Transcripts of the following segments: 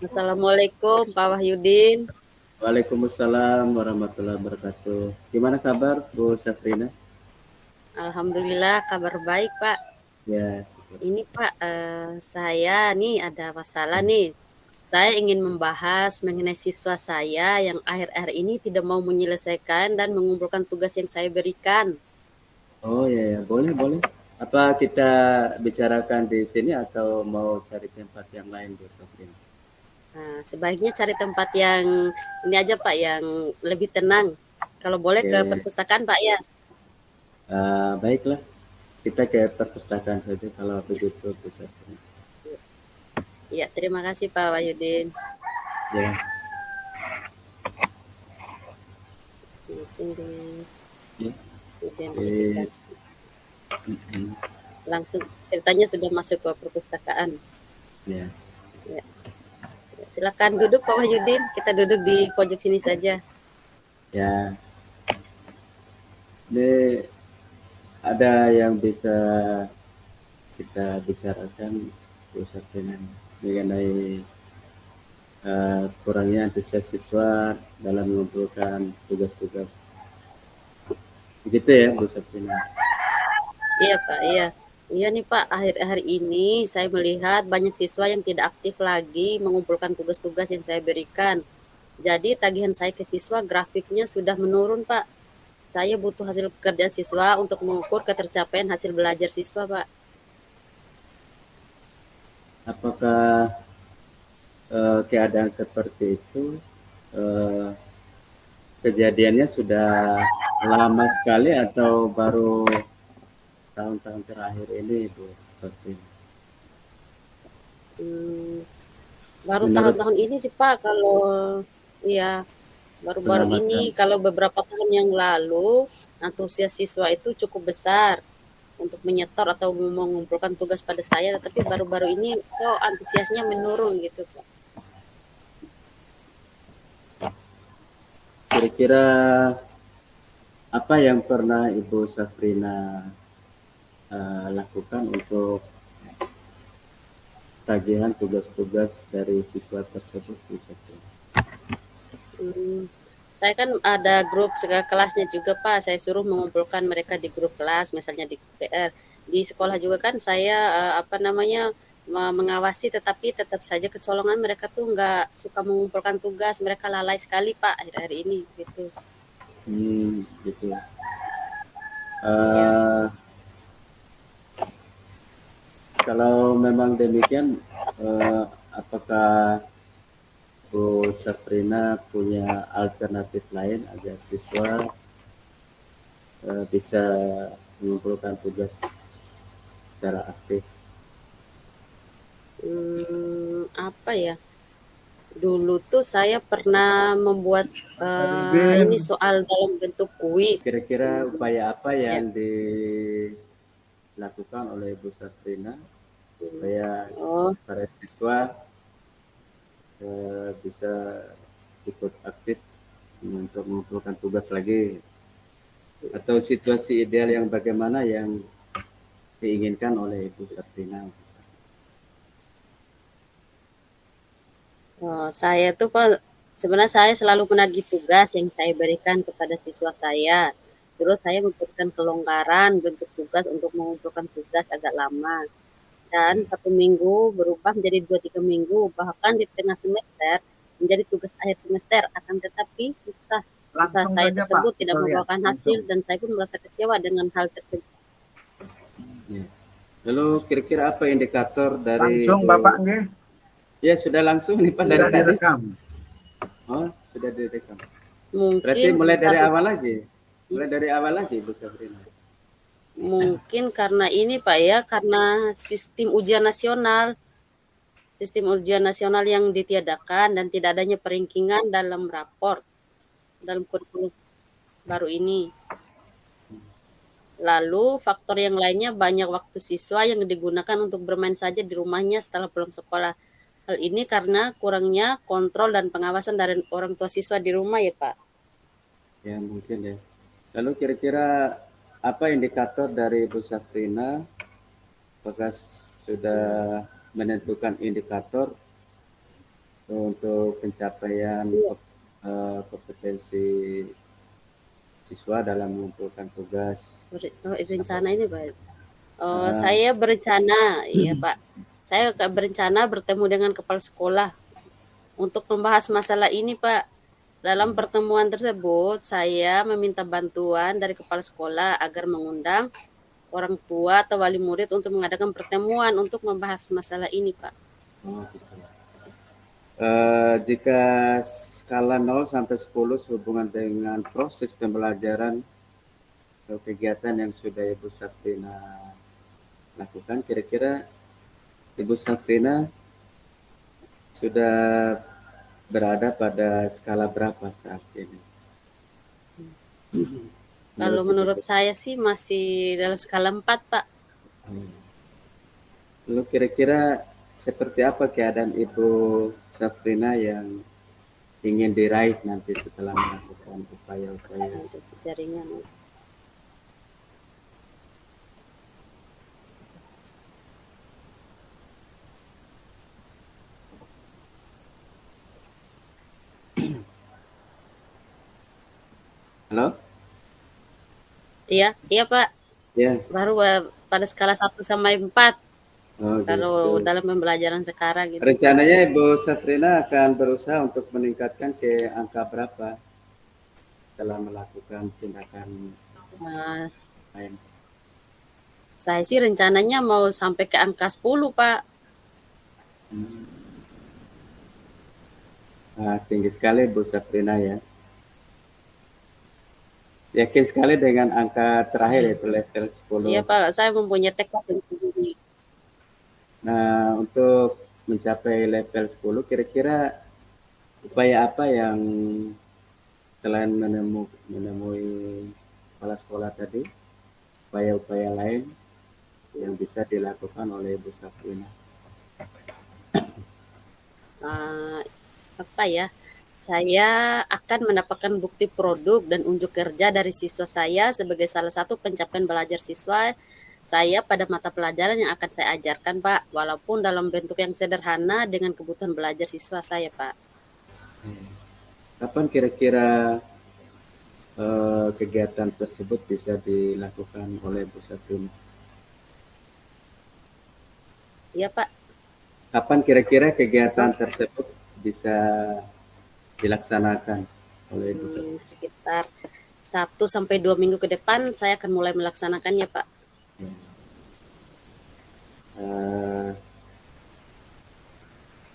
Assalamualaikum Pak Wahyudin. Waalaikumsalam warahmatullahi wabarakatuh. Gimana kabar Bu Sabrina? Alhamdulillah kabar baik Pak. Ya, syukur. Ini Pak, saya nih ada masalah nih. Saya ingin membahas mengenai siswa saya yang akhir-akhir ini tidak mau menyelesaikan dan mengumpulkan tugas yang saya berikan. Oh ya, ya, boleh, boleh. Apa kita bicarakan di sini atau mau cari tempat yang lain Bu Sabrina? Nah, sebaiknya cari tempat yang ini aja Pak, yang lebih tenang. Kalau boleh ke Ya, perpustakaan Pak ya. baiklah. Kita ke perpustakaan saja kalau begitu Bu Sabrina. Ya, terima kasih Pak Wahyudin. Ya, Di sini ya. Eh, identifikasi. mm, Langsung ceritanya sudah masuk ke perpustakaan. ya, Ya. Silakan duduk Pak Wahyudin, kita duduk di pojok sini saja. ya. Ini ada yang bisa kita bicarakan Bu Sabrina mengenai kurangnya antusias siswa dalam mengumpulkan tugas-tugas. Begitu ya, Bu Sabrina. Iya Pak, iya. Iya nih Pak, akhir-akhir ini saya melihat banyak siswa yang tidak aktif lagi mengumpulkan tugas-tugas yang saya berikan. Jadi tagihan saya ke siswa grafiknya sudah menurun Pak. Saya butuh hasil pekerjaan siswa untuk mengukur ketercapaian hasil belajar siswa Pak. Apakah keadaan seperti itu eh, kejadiannya sudah lama sekali atau baru tahun-tahun terakhir ini, Bu Sabrina? Hmm, baru Menurut tahun-tahun ini sih Pak, kalau ya baru-baru ini, pengamatan, kalau beberapa tahun yang lalu antusias siswa itu cukup besar untuk menyetor atau mengumpulkan tugas pada saya, tetapi baru-baru ini kok antusiasnya menurun gitu Pak. kira-kira apa yang pernah Ibu Sabrina lakukan untuk tagihan tugas-tugas dari siswa tersebut, Bu Sabrina? Hmm, saya kan ada grup kelasnya juga Pak, saya suruh mengumpulkan mereka di grup kelas, misalnya di PR. Di sekolah juga kan saya apa namanya mengawasi, tetapi tetap saja kecolongan mereka tuh nggak suka mengumpulkan tugas, mereka lalai sekali Pak akhir-akhir ini gitu. Gitu. Ya. Eh, Kalau memang demikian, apakah Bu Sabrina punya alternatif lain agar siswa bisa mengumpulkan tugas secara aktif? Apa ya? Dulu tuh saya pernah membuat ini soal dalam bentuk kuis. Kira-kira upaya apa Ya. yang dilakukan oleh Bu Sabrina supaya Oh, para siswa bisa ikut aktif untuk mengumpulkan tugas lagi, atau situasi ideal yang bagaimana yang diinginkan oleh Ibu Sabrina? saya tuh Pak, sebenarnya saya selalu menagih tugas yang saya berikan kepada siswa saya. Terus saya memberikan kelonggaran bentuk tugas untuk mengumpulkan tugas agak lama. Dan Ya. 1 minggu berubah menjadi 2-3 minggu, bahkan di tengah semester menjadi tugas akhir semester. Akan tetapi susah. Usaha Langsung saya saja Pak, tersebut tidak kita lihat membuahkan hasil langsung. dan saya pun merasa kecewa dengan hal tersebut. Ya. Lalu kira-kira apa indikator dari Langsung Bapak Ibu? nggih, Ya sudah langsung nih Pak dari sudah tadi. direkam. Oh, sudah direkam. Berarti Mungkin mulai dari karena awal lagi. Mulai dari awal lagi Bu Sabrina. mungkin karena ini Pak ya, karena sistem ujian nasional yang ditiadakan dan tidak adanya peringkingan dalam raport dalam kurikulum baru ini. Lalu faktor yang lainnya, banyak waktu siswa yang digunakan untuk bermain saja di rumahnya setelah pulang sekolah. Hal ini karena kurangnya kontrol dan pengawasan dari orang tua siswa di rumah ya Pak. Ya mungkin ya. Lalu kira-kira apa indikator dari Bu Sabrina? Apakah sudah menentukan indikator untuk pencapaian Iya. kompetensi siswa dalam mengumpulkan tugas. Rencana ini Pak. Ah, Saya berencana, iya Pak. Saya berencana bertemu dengan kepala sekolah untuk membahas masalah ini Pak. Dalam pertemuan tersebut, saya meminta bantuan dari kepala sekolah agar mengundang orang tua atau wali murid untuk mengadakan pertemuan untuk membahas masalah ini Pak. oh, gitu. Jika skala 0 sampai 10 sehubungan dengan proses pembelajaran atau kegiatan yang sudah Ibu Safrina lakukan, kira-kira Ibu Safrina sudah berada pada skala berapa saat ini? Kalau Ibu menurut saya sih masih dalam skala 4 Pak. Lalu kira-kira seperti apa keadaan Ibu Safrina yang ingin diraih nanti setelah melakukan upaya-upaya? Untuk jaringan. Halo? Iya, iya Pak. Ya, Baru pada skala 1 sampai 4 oh kalau gitu. dalam pembelajaran sekarang gitu Pak. Rencananya Ibu Safrina akan berusaha untuk meningkatkan ke angka berapa setelah melakukan tindakan Nah, lain? saya sih rencananya mau sampai ke angka 10 Pak. Nah, tinggi sekali Bu Safrina ya. Yakin sekali dengan angka terakhir yaitu level 10. Iya Pak, saya mempunyai tekad yang tinggi. Nah, untuk mencapai level 10, kira-kira upaya apa yang selain menemui kepala sekolah tadi, upaya-upaya lain yang bisa dilakukan oleh Ibu Safrina? Uh, apa ya? Saya akan mendapatkan bukti produk dan unjuk kerja dari siswa saya sebagai salah satu pencapaian belajar siswa saya pada mata pelajaran yang akan saya ajarkan, Pak. Walaupun dalam bentuk yang sederhana dengan kebutuhan belajar siswa saya, Pak. Kapan kira-kira kegiatan tersebut bisa dilakukan oleh Bu Safrina? Iya, Pak. Kapan kira-kira kegiatan tersebut bisa dilaksanakan oleh Ibu Safrina? Sekitar 1 sampai 2 minggu ke depan saya akan mulai melaksanakannya, Pak. Uh,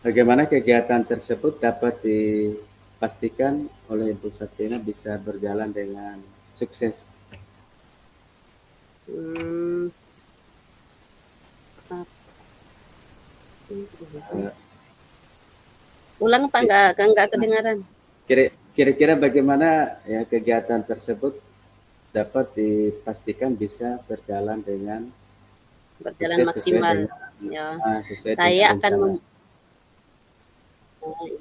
Bagaimana kegiatan tersebut dapat dipastikan oleh Ibu Safrina bisa berjalan dengan sukses? Hmm, Ulang Pak, nggak kedengaran. Kira-kira bagaimana ya kegiatan tersebut dapat dipastikan bisa berjalan dengan Berjalan sukses maksimal. Ya, sesuai dengan saya akan rencana?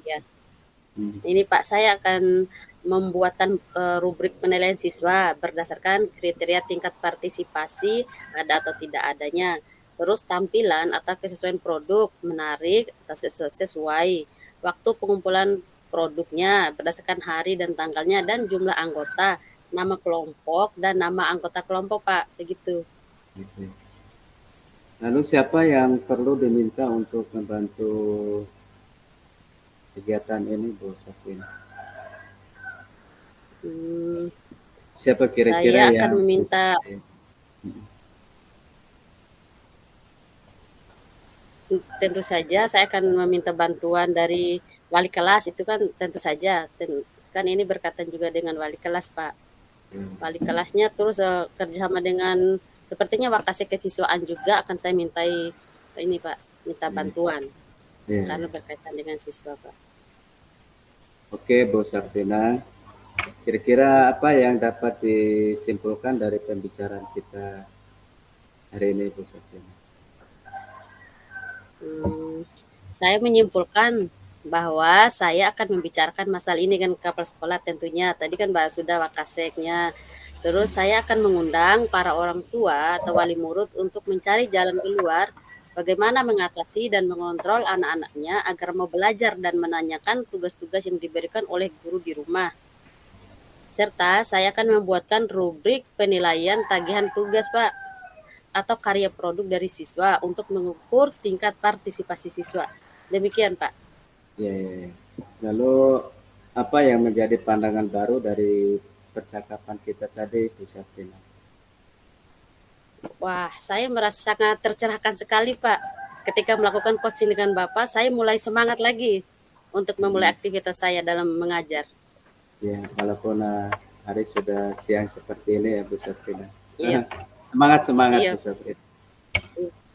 iya. Hmm. Ini Pak, saya akan membuatkan rubrik penilaian siswa berdasarkan kriteria tingkat partisipasi ada atau tidak adanya. Terus tampilan atau kesesuaian produk menarik atau sesuai. Waktu pengumpulan produknya berdasarkan hari dan tanggalnya dan jumlah anggota, nama kelompok dan nama anggota kelompok Pak, begitu. Gitu. Lalu siapa yang perlu diminta untuk membantu kegiatan ini, Bu Safrina? Siapa kira-kira Saya akan yang meminta, tentu saja saya akan meminta bantuan dari wali kelas, itu kan tentu saja. Kan ini berkaitan juga dengan wali kelas Pak. Wali kelasnya terus kerjasama dengan sepertinya wakase kesiswaan juga akan saya mintai ini Pak, minta bantuan karena berkaitan dengan siswa Pak. Oke, Bu Safrina. Kira-kira apa yang dapat disimpulkan dari pembicaraan kita hari ini, Bu Safrina? Saya menyimpulkan bahwa saya akan membicarakan masalah ini dengan kepala sekolah tentunya. Tadi kan bahas sudah wakaseknya. Terus saya akan mengundang para orang tua atau wali murid untuk mencari jalan keluar bagaimana mengatasi dan mengontrol anak-anaknya agar mau belajar dan menanyakan tugas-tugas yang diberikan oleh guru di rumah. Serta saya akan membuatkan rubrik penilaian tagihan tugas, Pak, atau karya produk dari siswa untuk mengukur tingkat partisipasi siswa. Demikian, Pak. Ya, ya, ya. Lalu apa yang menjadi pandangan baru dari percakapan kita tadi, Bu Safrina? Wah, saya merasa sangat tercerahkan sekali, Pak. Ketika melakukan coaching dengan Bapak, saya mulai semangat lagi untuk memulai Hmm, aktivitas saya dalam mengajar. ya, walaupun hari sudah siang seperti ini ya Bu Safrina. Iya, Semangat semangat iya, Bu Safrina.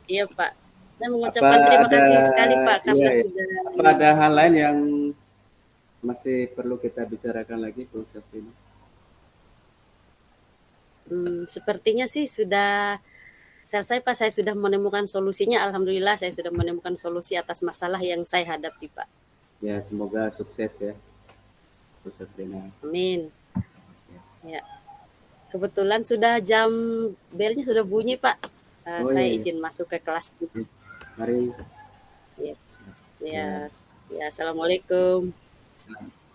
iya, Pak. Saya Apa mengucapkan terima ada kasih sekali, Pak, iya, karena ya. sudah Apa ada hal lain yang masih perlu kita bicarakan lagi Bu Safrina? sepertinya sih sudah selesai, Pak. Saya sudah menemukan solusinya. Alhamdulillah, saya sudah menemukan solusi atas masalah yang saya hadapi, Pak. Ya, semoga sukses ya Bu Safrina. Amin. Ya, kebetulan sudah jam belnya sudah bunyi, Pak. Oh Saya iya, iya. izin masuk ke kelas dulu. Ya, mari. Ya, ya, Ya, ya. Assalamualaikum.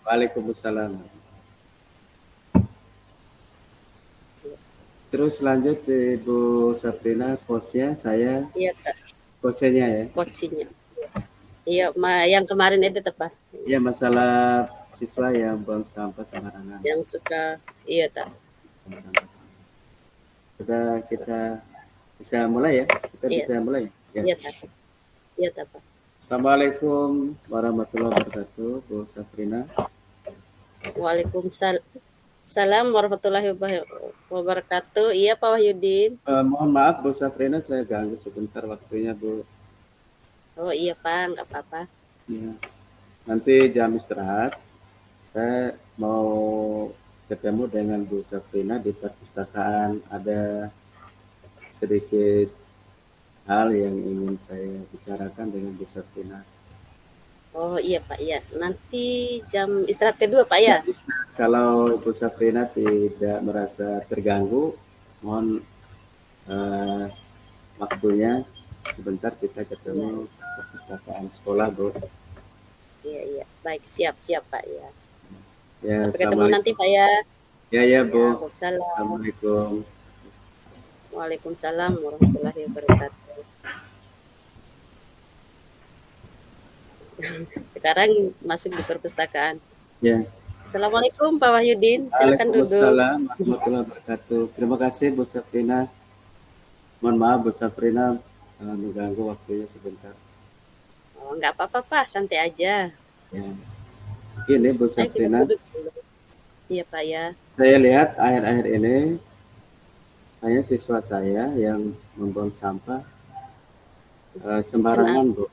Waalaikumsalam. Terus lanjut Ibu Sabrina, coachnya saya, Iya, Kak. coachnya ya. Coachingnya. Iya, yang kemarin itu tepat. Ya masalah siswa yang buang sampah sembarangan. Yang suka, iya, tak. Buang sampah sembarangan. Sudah kita bisa mulai ya. Kita Iya, bisa mulai. Ya. iya, tak. Iya, tak, Pak. Assalamualaikum warahmatullahi wabarakatuh, Bu Sabrina. Waalaikumsalam warahmatullahi wabarakatuh. Iya, Pak Wahyudin. Mohon maaf Bu Sabrina, saya ganggu sebentar waktunya Bu. Oh iya, Pak, nggak apa-apa. Ya. Nanti jam istirahat, saya mau ketemu dengan Bu Sabrina di perpustakaan. Ada sedikit hal yang ingin saya bicarakan dengan Bu Sabrina. Oh iya, Pak, iya. Nanti jam istirahat kedua, Pak, ya? Ya, kalau Bu Sabrina tidak merasa terganggu, mohon eh, waktunya sebentar kita Iya, ketemu perpustakaan sekolah, Bu. iya, iya. Baik, siap, siap, Pak, ya. Ya, Sampai ketemu nanti, assalamualaikum. Pak, ya. Ya, ya, Ya, Bu. Waalaikumsalam. Assalamualaikum. Waalaikumsalam warahmatullahi wabarakatuh. Sekarang masuk di perpustakaan. Ya, Assalamualaikum Pak Wahyudin, silakan duduk. Waalaikumsalam warahmatullahi wabarakatuh. Terima kasih Bu Sabrina. Mohon maaf Bu Sabrina mengganggu waktunya sebentar. Oh, nggak apa-apa Pak, santai aja. Ya, ini Bu Ayo kita Sabrina, duduk dulu. Iya Pak ya. saya lihat akhir-akhir ini hanya siswa saya yang membuang sampah Kenapa? sembarangan, Bu.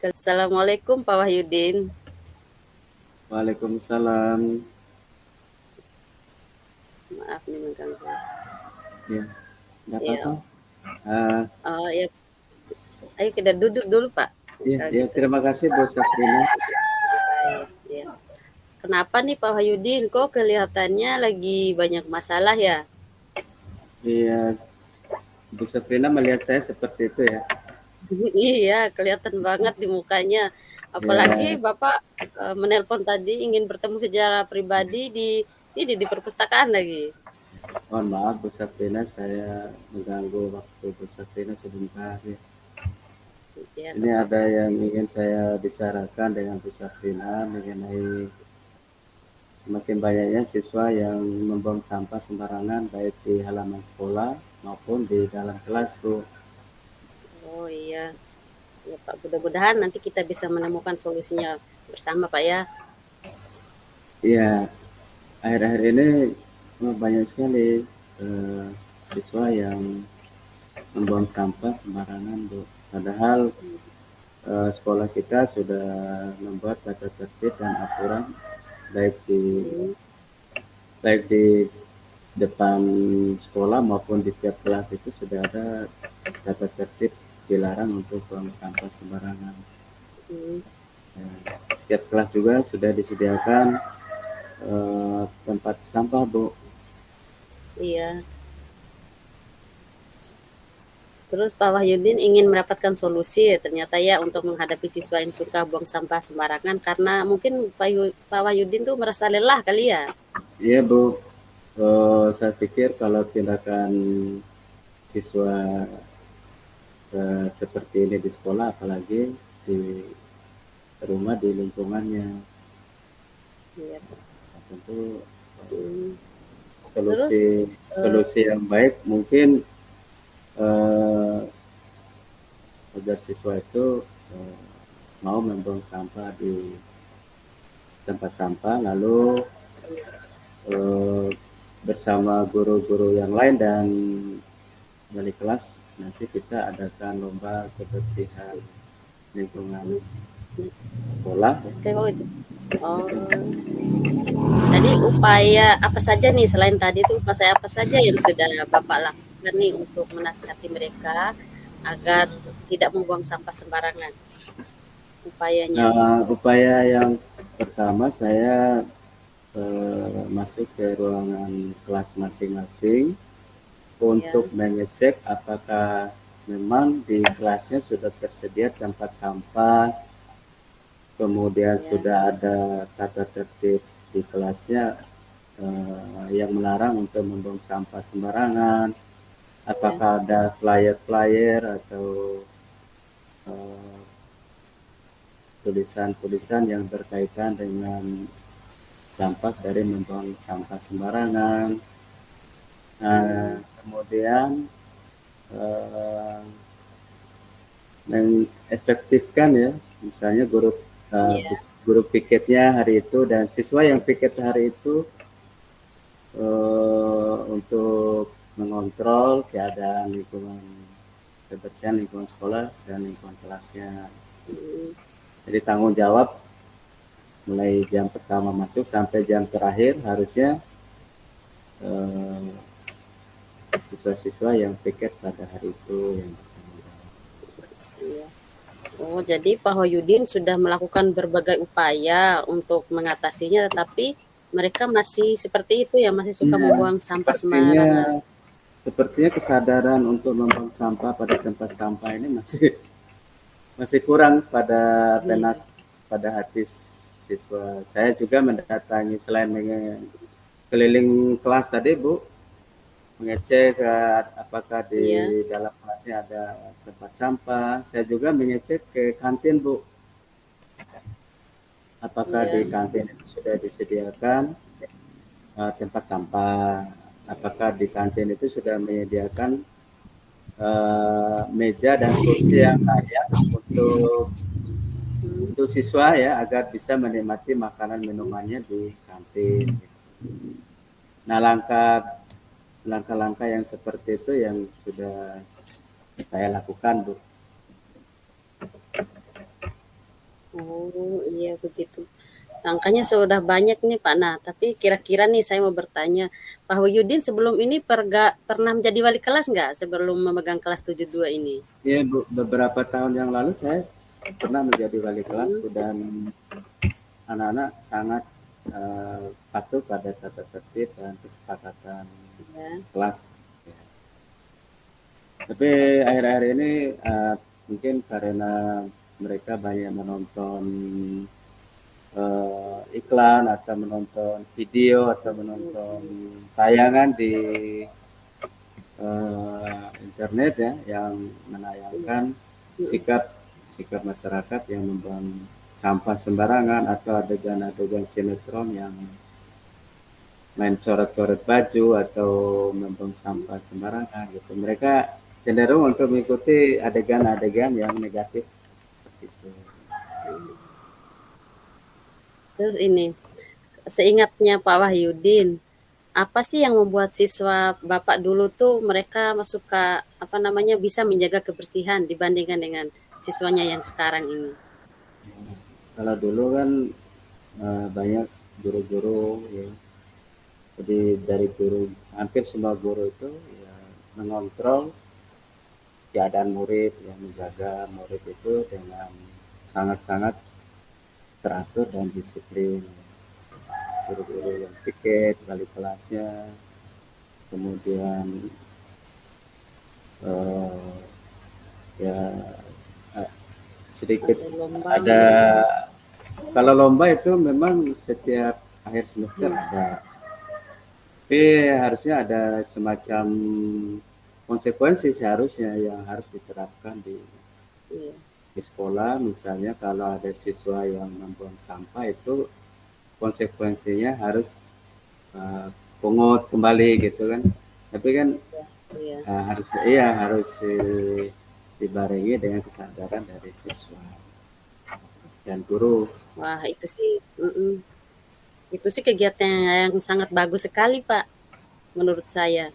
Assalamualaikum Pak Wahyudin. Waalaikumsalam. Maaf nih mengganggu. Ya, nggak apa-apa. Iya. Eh, Oh ya, ayo kita duduk dulu Pak. ya, Kalau ya, gitu. terima kasih Bu Sabrina. Baik, ya. Kenapa nih Pak Wahyudin? Kok kelihatannya lagi banyak masalah ya? Iya, Bu Sabrina melihat saya seperti itu ya. Iya, kelihatan banget di mukanya. Apalagi Ya, Bapak menelpon tadi ingin bertemu secara pribadi di sini di perpustakaan lagi. mohon maaf Bu Sabrina, saya mengganggu waktu Bu Sabrina sebentar ya. Ya, Ini nggak ada apa-apa. yang ingin saya bicarakan dengan Bu Sabrina mengenai semakin banyaknya siswa yang membuang sampah sembarangan baik di halaman sekolah maupun di dalam kelas, Bu. Oh iya, ya Pak. Mudah-mudahan nanti kita bisa menemukan solusinya bersama Pak ya. Iya, akhir-akhir ini banyak sekali eh, siswa yang membuang sampah sembarangan, Bu. Padahal sekolah kita sudah membuat tata tertib dan aturan baik di Hmm, baik di depan sekolah maupun di tiap kelas itu sudah ada tata tertib dilarang untuk buang sampah sembarangan. hmm, Ya, tiap kelas juga sudah disediakan tempat sampah, Bu. iya. Terus Pak Wahyudin ingin mendapatkan solusi ternyata ya untuk menghadapi siswa yang suka buang sampah sembarangan karena mungkin Pak Wahyudin tuh merasa lelah kali ya. Iya Bu, saya pikir kalau tindakan siswa seperti ini di sekolah, apalagi di rumah, di lingkungannya, Iya. nah, tentu Hmm. Terus solusi eh, solusi yang baik mungkin eh, agar siswa itu eh, mau membuang sampah di tempat sampah, lalu eh, bersama guru-guru yang lain dan wali kelas nanti kita adakan lomba kebersihan lingkungan sekolah ya. kayak oh itu. Oh, jadi upaya apa saja nih selain tadi itu upaya apa saja yang sudah Bapak lakukan nih untuk menasihati mereka agar tidak membuang sampah sembarangan upayanya? Nah, upaya yang pertama saya masuk ke ruangan kelas masing-masing untuk Ya, mengecek apakah memang di kelasnya sudah tersedia tempat sampah, kemudian ya, sudah ada tata tertib di kelasnya yang melarang untuk membuang sampah sembarangan, ya, apakah ada flyer-flyer atau eh, tulisan-tulisan yang berkaitan dengan dampak dari membuang sampah sembarangan. hmm, Nah, kemudian eh, mengefektifkan ya, misalnya ya, guru piketnya hari itu dan siswa yang piket hari itu untuk mengontrol keadaan lingkungan kebersihan lingkungan sekolah dan lingkungan kelasnya. hmm, Jadi tanggung jawab mulai jam pertama masuk sampai jam terakhir harusnya eh, siswa-siswa yang piket pada hari itu yang bertanggung jawab. iya. Oh, jadi Pak Hoyudin sudah melakukan berbagai upaya untuk mengatasinya, tetapi mereka masih seperti itu ya, masih suka Iya, membuang sampah sepertinya sembarangan. sepertinya kesadaran untuk membuang sampah pada tempat sampah ini masih masih kurang pada benak Iya, pada hati siswa. Saya juga mendatangi selain keliling kelas tadi Bu, mengecek apakah di iya, dalam kelasnya ada tempat sampah. Saya juga mengecek ke kantin Bu, apakah di iya, kantin itu sudah disediakan tempat sampah. Apakah di kantin itu sudah menyediakan meja dan kursi yang layak hmm, untuk siswa ya agar bisa menikmati makanan minumannya di kantin. Nah, langkah-langkah yang seperti itu yang sudah saya lakukan, Bu. oh iya begitu. Angkanya sudah banyak nih Pak. Nah, tapi kira-kira nih saya mau bertanya, Pak Wahyudin sebelum ini pernah menjadi wali kelas nggak sebelum memegang kelas 72 ini? Ya, Bu, beberapa tahun yang lalu saya pernah menjadi wali kelas, Hmm, Bu, dan anak-anak sangat patuh pada tata tertib dan kesepakatan ya, kelas. Ya. Tapi akhir-akhir ini mungkin karena mereka banyak menonton iklan atau menonton video atau menonton tayangan di internet ya yang menayangkan hmm, sikap sikap masyarakat yang membuang sampah sembarangan atau adegan-adegan sinetron yang main coret-coret baju atau membuang sampah sembarangan gitu. Mereka cenderung untuk mengikuti adegan-adegan yang negatif seperti itu. terus ini, seingatnya Pak Wahyudin, apa sih yang membuat siswa Bapak dulu tuh mereka suka apa namanya bisa menjaga kebersihan dibandingkan dengan siswanya yang sekarang ini? Kalau dulu kan banyak guru-guru ya. Jadi dari guru hampir semua guru itu ya mengontrol keadaan murid, yang menjaga murid itu dengan sangat-sangat teratur dan disiplin. Guru-guru yang piket, wali kelasnya, kemudian eh, Ya eh, sedikit ada ada, lombanya. kalau lomba itu memang setiap akhir semester Hmm, ada, tapi harusnya ada semacam konsekuensi seharusnya yang harus diterapkan iya, di sekolah. Misalnya kalau ada siswa yang membuang sampah itu konsekuensinya harus uh, pungut kembali gitu kan. Tapi kan iya. harus, iya harus dibarengi dengan kesadaran dari siswa dan guru. Wah, itu sih kegiatan yang sangat bagus sekali, Pak, menurut saya.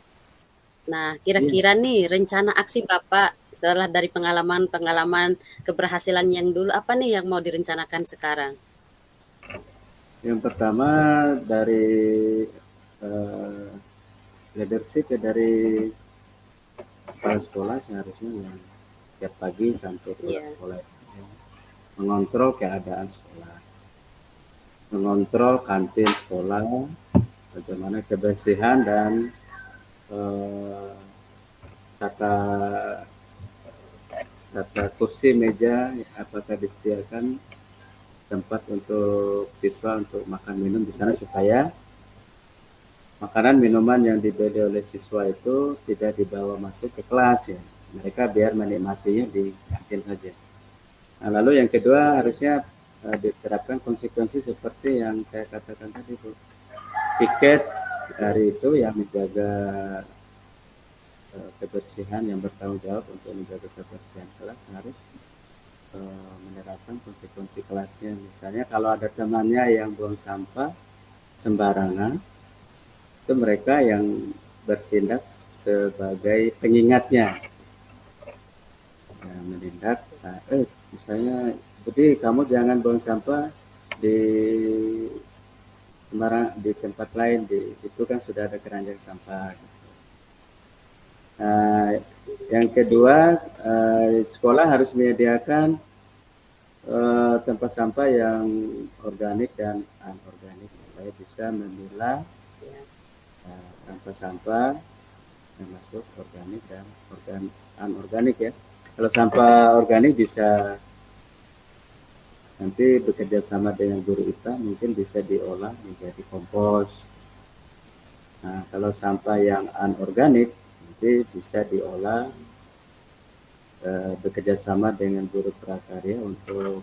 Nah, Iya, kira-kira nih rencana aksi Bapak setelah dari pengalaman-pengalaman keberhasilan yang dulu, apa nih yang mau direncanakan sekarang? yang pertama dari uh, leadership ya, dari kepala sekolah seharusnya yang tiap pagi sampai pulang Iya, sekolah ya, mengontrol keadaan sekolah, mengontrol kantin sekolah, bagaimana kebersihan dan eh, tata tata kursi meja, apakah disediakan tempat untuk siswa untuk makan minum di sana supaya makanan minuman yang dibeli oleh siswa itu tidak dibawa masuk ke kelas ya. Mereka biar menikmatinya di kantin saja. Nah, lalu yang kedua iya, harusnya diterapkan konsekuensi seperti yang saya katakan tadi Bu. Piket iya, hari itu yang menjaga kebersihan, yang bertanggung jawab untuk menjaga kebersihan kelas harus menerapkan konsekuensi kelasnya. Misalnya kalau ada temannya yang buang sampah sembarangan, itu mereka yang bertindak sebagai pengingatnya, ya, menindak. Nah, misalnya, jadi kamu jangan buang sampah di sembarang di tempat lain, di itu kan sudah ada keranjang sampah. Nah, yang kedua, sekolah harus menyediakan tempat sampah yang organik dan anorganik supaya bisa memilah iya, sampah-sampah yang masuk organik dan anorganik ya. Kalau sampah organik bisa nanti bekerja sama dengan guru IPA mungkin bisa diolah menjadi kompos. Nah, kalau sampah yang anorganik nanti bisa diolah bekerja sama dengan guru prakarya untuk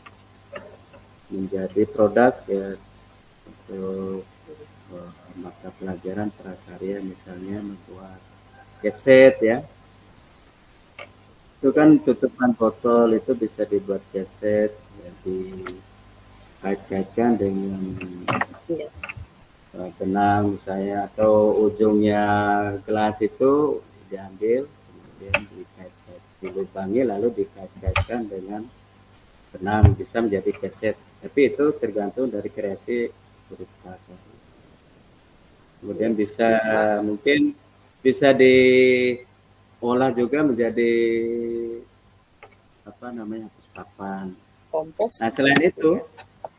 menjadi produk ya, untuk mata pelajaran prakarya, misalnya membuat keset ya. Itu kan iya, tutupan botol itu bisa dibuat keset, jadi kait-kaitkan dengan iya, benang misalnya, atau ujungnya gelas itu diambil kemudian dikait-kait, dilubangi lalu dikait-kaitkan dengan benang bisa menjadi keset. Tapi itu tergantung dari kreasi guru prakarya. Kemudian iya. bisa Wah, mungkin bisa diolah juga menjadi apa namanya, pustapan. kompos. Nah Iya,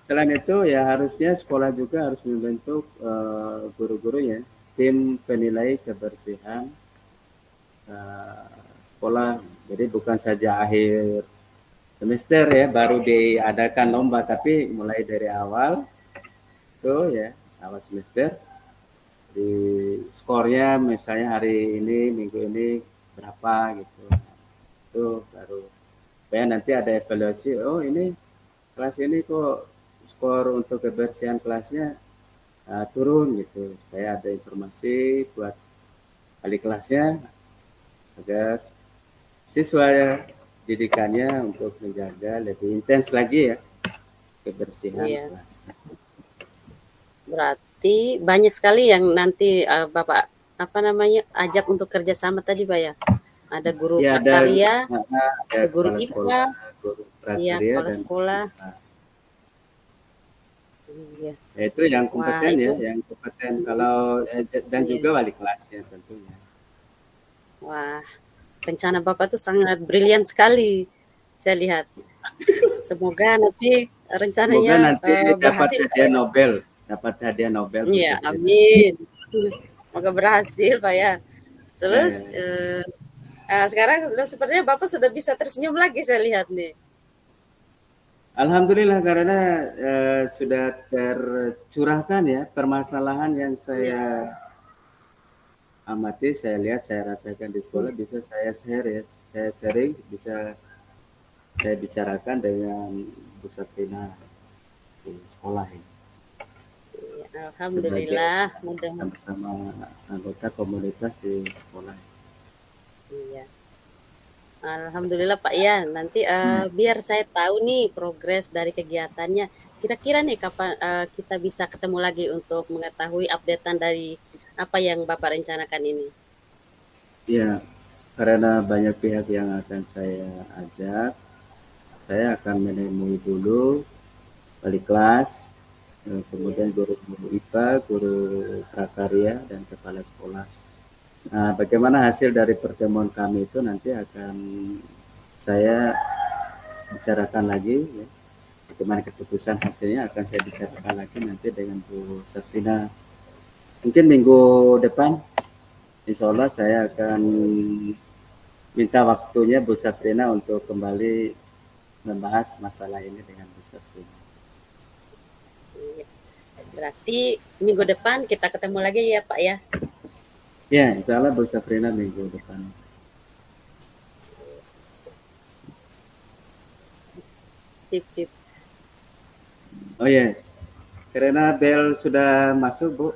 selain itu ya harusnya sekolah juga harus membentuk guru-gurunya tim penilai kebersihan uh, sekolah. Jadi bukan saja akhir semester ya baru diadakan lomba, tapi mulai dari awal tuh ya, awal semester di skornya misalnya hari ini minggu ini berapa gitu. Itu baru supaya nanti ada evaluasi, oh ini kelas ini kok skor untuk kebersihan kelasnya turun gitu, supaya ada informasi buat wali kelasnya agar siswa didikannya untuk menjaga lebih intens lagi ya kebersihan iya. kelas. Berarti banyak sekali yang nanti Bapak apa namanya ajak untuk kerjasama tadi, Pak ya. Ada guru Ya prakarya, ada ada guru kepala sekolah, IPA, guru iya prakarya kepala dan sekolah. IPA. Iya. Ya, itu yang Wah kompeten itu, ya, yang kompeten mm, kalau dan iya. juga wali kelasnya tentunya. Wah, rencana Bapak tuh sangat brilian sekali. Saya lihat. Semoga nanti Semoga rencananya nanti dapat berhasil, Pak hadiah ya. Nobel, dapat hadiah Nobel Iya, khusus itu. amin. Semoga berhasil, Pak ya. Terus Ya, Sekarang sepertinya Bapak sudah bisa tersenyum lagi saya lihat nih. Alhamdulillah karena sudah tercurahkan ya permasalahan yang Iya, saya amati, saya lihat, saya rasakan di sekolah bisa saya share ya, saya sharing, bisa saya bicarakan dengan Bu Sabrina di sekolah ini iya, sebagai alhamdulillah, mudah. sama-sama anggota komunitas di sekolah. Iya. Alhamdulillah Pak ya. Nanti Ya, biar saya tahu nih progres dari kegiatannya. Kira-kira nih kapan kita bisa ketemu lagi untuk mengetahui updatean dari apa yang Bapak rencanakan ini. ya, karena banyak pihak yang akan saya ajak, saya akan menemui dulu wali kelas, Iya. kemudian guru-guru IPA, guru prakarya, dan kepala sekolah. Nah, bagaimana hasil dari pertemuan kami itu nanti akan saya bicarakan lagi, ya. Bagaimana keputusan hasilnya akan saya bicarakan lagi nanti dengan Bu Sabrina. Mungkin minggu depan, insya Allah saya akan minta waktunya Bu Sabrina untuk kembali membahas masalah ini dengan Bu Sabrina. Iya. Berarti minggu depan kita ketemu lagi ya Pak ya. Ya, insya Allah Bu Sabrina minggu depan. Sip, sip. Oh ya, karena bel sudah masuk Bu,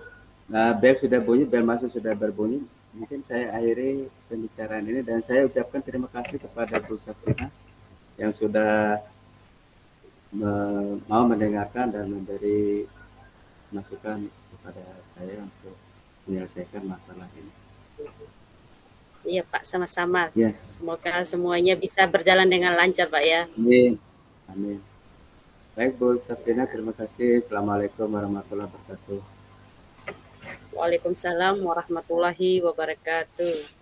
nah, bel sudah bunyi, bel masuk sudah berbunyi. Mungkin saya akhiri pembicaraan ini dan saya ucapkan terima kasih kepada Bu Sabrina yang sudah mau mendengarkan dan memberi masukan kepada saya untuk menyelesaikan masalah ini. Iya Pak, sama-sama. Ya, Semoga semuanya bisa berjalan dengan lancar Pak ya. amin. Amin. Baik Bu Sabrina, terima kasih. Assalamualaikum warahmatullahi wabarakatuh. Waalaikumsalam warahmatullahi wabarakatuh.